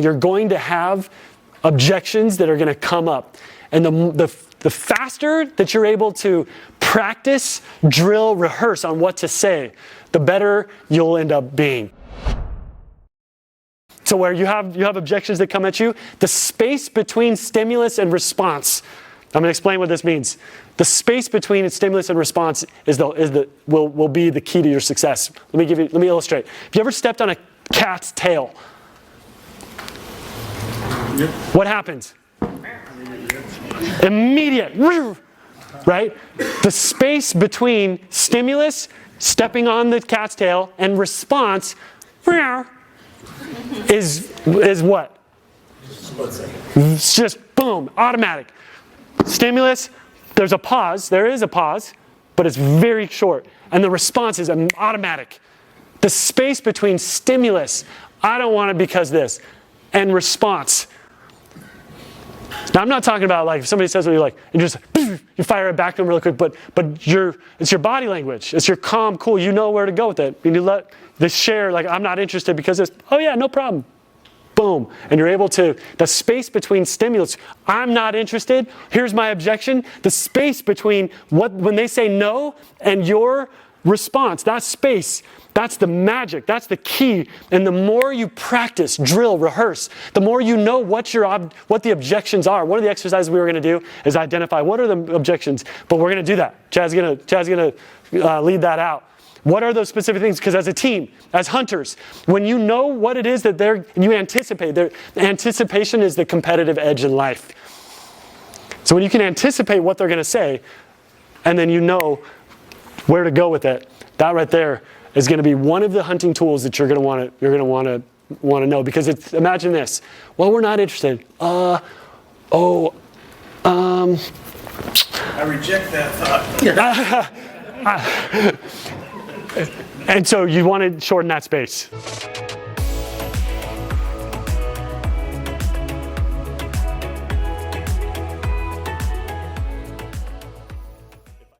You're going to have objections that are going to come up. And the faster that you're able to practice, drill, rehearse on what to say, the better you'll end up being. So where you have objections that come at you, the space between stimulus and response. I'm going to explain what this means. The space between stimulus and response will be the key to your success. Let me illustrate. Have you ever stepped on a cat's tail? Yep. What happens? Immediate, right? The space between stimulus, stepping on the cat's tail, and response is what? It's just boom, automatic. Stimulus, there's a pause, there is a pause, but it's very short. And the response is automatic. The space between stimulus, I don't want it because this, and response. Now I'm not talking about like if somebody says what you like, and you just you fire it back to them really quick, but it's your body language. It's your calm, cool, you know where to go with it. And you let this share, like I'm not interested because this, oh yeah, no problem. Boom. And you're able to, the space between stimulus, I'm not interested, here's my objection, the space between when they say no and your response, that space, that's the magic, that's the key. And the more you practice, drill, rehearse, the more you know what the objections are. One of the exercises we were going to do is identify what are the objections, but we're going to do that. Chad's going to lead that out. What are those specific things? Because as a team, as hunters, when you know what it is that you anticipate, anticipation is the competitive edge in life. So when you can anticipate what they're going to say, and then you know where to go with it, that right there is going to be one of the hunting tools that you're going to want to know. Because imagine this: well, we're not interested. I reject that thought. And so you want to shorten that space.